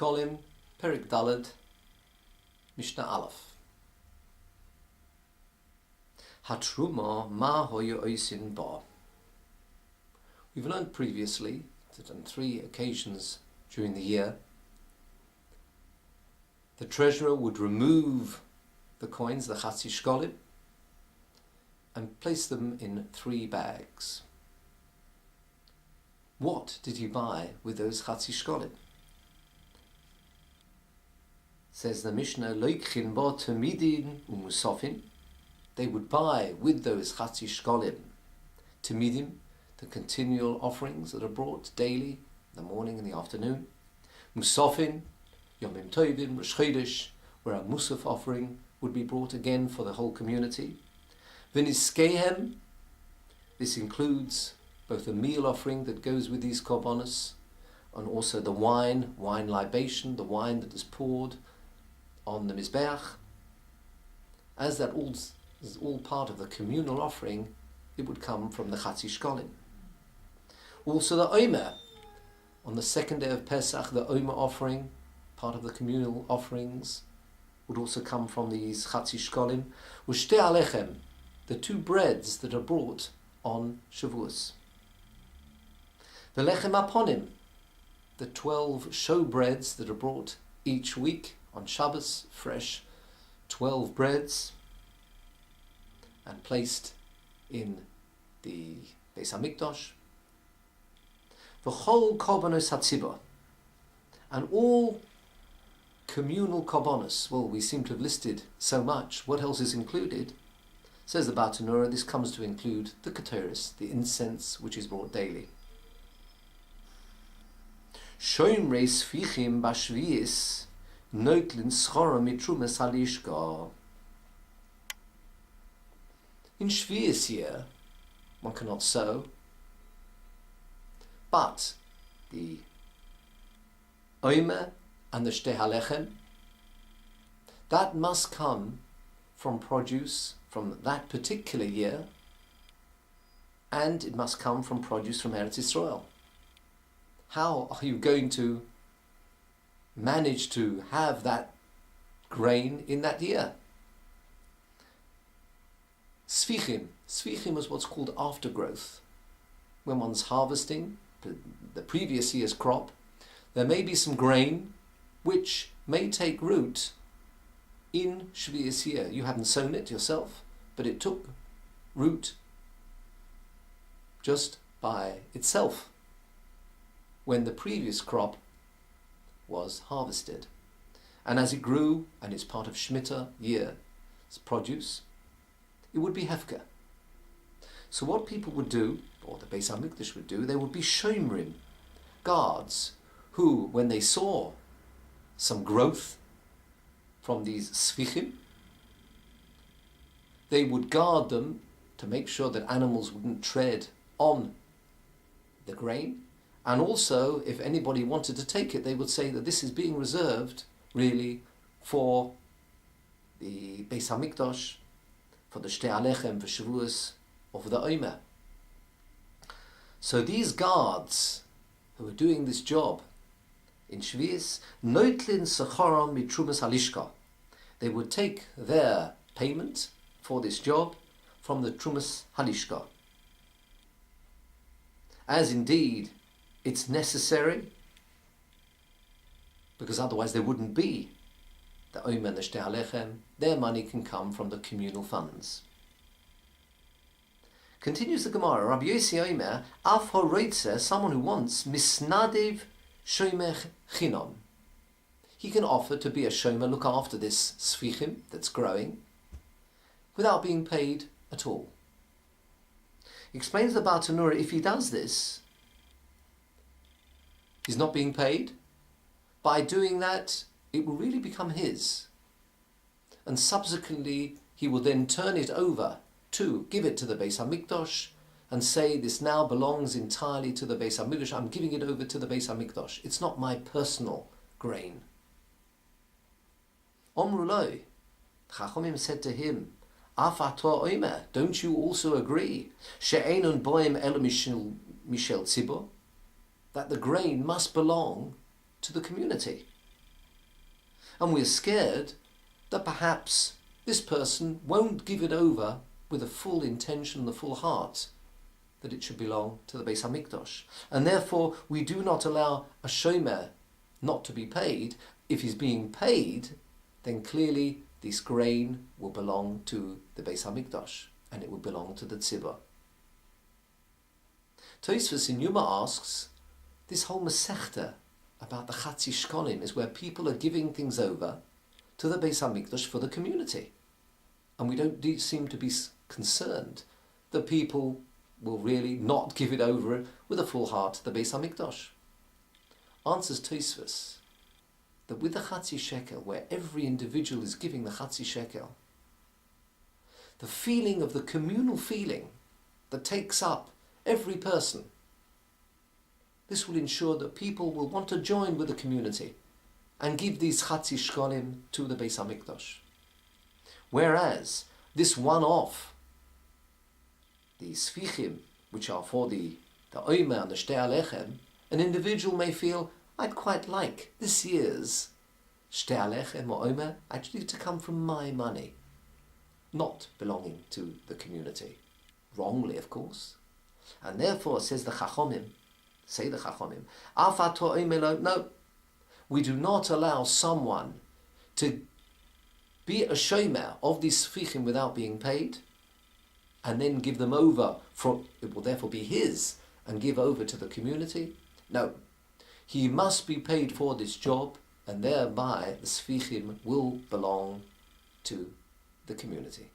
Shkolim, Perik Daled, Mishnah Aleph. Hatruma ma hoya oisin ba. We've learned previously that on 3 occasions during the year, the treasurer would remove the coins, the chatzi shkolim, and place them in 3 bags. What did he buy with those chatzi shkolim? Says the Mishnah, loikhin ba tamidin umusafin. They would buy with those chatzi shkolim tamidim, the continual offerings that are brought daily, in the morning and the afternoon. Musafin, Yomim Tovim, Rosh Chodesh, where a musaf offering would be brought again for the whole community. V'niskehem, this includes both a meal offering that goes with these korbanos, and also the wine libation, the wine that is poured on the mizbeach. As that is all part of the communal offering, it would come from the chatzi shkolim. Also the omer, on the second day of Pesach, the omer offering, part of the communal offerings, would also come from these chatzi shkolim. U'shtei alechem, the 2 breads that are brought on Shavuos. The lechem aponim, the 12 show breads that are brought each week on Shabbos, fresh 12 breads, and placed in the Beis HaMikdash. V'chol korbanos hatzibah, and all communal korbanos. Well, we seem to have listed so much. What else is included? Says the Bartanura, this comes to include the katoris, the incense which is brought daily. Shoimrei sfichim bashviis noitlin schora mitrumes halishka. In Shvius year, one cannot sow, but the omer and the shtei halechem, that must come from produce from that particular year, and it must come from produce from Eretz Yisrael. How are you going to manage to have that grain in that year? Sfichim is what's called aftergrowth. When one's harvesting the previous year's crop, there may be some grain which may take root in Shvius year. You haven't sown it yourself, but it took root just by itself when the previous crop was harvested. And as it grew, and it's part of Shemitah year's produce, it would be hefker. So what people would do, or the Beis HaMikdash would do, they would be shomrim, guards, who, when they saw some growth from these sfichim, they would guard them to make sure that animals wouldn't tread on the grain. And also, if anybody wanted to take it, they would say that this is being reserved really for the Beis HaMikdash, for the shtei alechem, for Shavuos, or for the omer. So these guards who are doing this job in Shvius, noitlin sechoram mitrumas halishka, they would take their payment for this job from the trumas halishka, as indeed it's necessary, because otherwise there wouldn't be the omer and the shtei halechem. Their money can come from the communal funds. Continues the Gemara, Rabbi Yossi Omer, af horoitze, someone who wants misnadev shomer chinom. He can offer to be a shomer, look after this sfichim that's growing, without being paid at all. He explains the Bartanura, if he does this, he's not being paid. By doing that, it will really become his. And subsequently, he will then turn it over to give it to the Beis HaMikdash and say, this now belongs entirely to the Beis HaMikdash. I'm giving it over to the Beis HaMikdash. It's not my personal grain. Omru lo, Chachomim said to him, Af ato omer, don't you also agree? She'enun boim elo mishel tzibur, that the grain must belong to the community. And we're scared that perhaps this person won't give it over with a full intention, the full heart, that it should belong to the Beis HaMikdash. And therefore we do not allow a shomer not to be paid. If he's being paid, then clearly this grain will belong to the Beis HaMikdash, and it will belong to the tzibur. Tosfos in Yuma asks, this whole Masechta about the Chatzi Shkolim is where people are giving things over to the Beis HaMikdash for the community. And we don't seem to be concerned that people will really not give it over with a full heart to the Beis HaMikdash. Answers Tosfos that with the Chatzi Shekel, where every individual is giving the Chatzi Shekel, the feeling of the communal feeling that takes up every person, this will ensure that people will want to join with the community and give these Chatzi Shkolim to the Beis HaMikdash. Whereas this one-off, the Sfichim, which are for the Omer and the Shtei Alechem, an individual may feel, I'd quite like this year's Shtei Alechem or Omer actually to come from my money, not belonging to the community. Wrongly, of course. And therefore, says the Chachomim, no, we do not allow someone to be a shomer of these sfichim without being paid, and then give them over, it will therefore be his, and give over to the community. No, he must be paid for this job, and thereby the sfichim will belong to the community.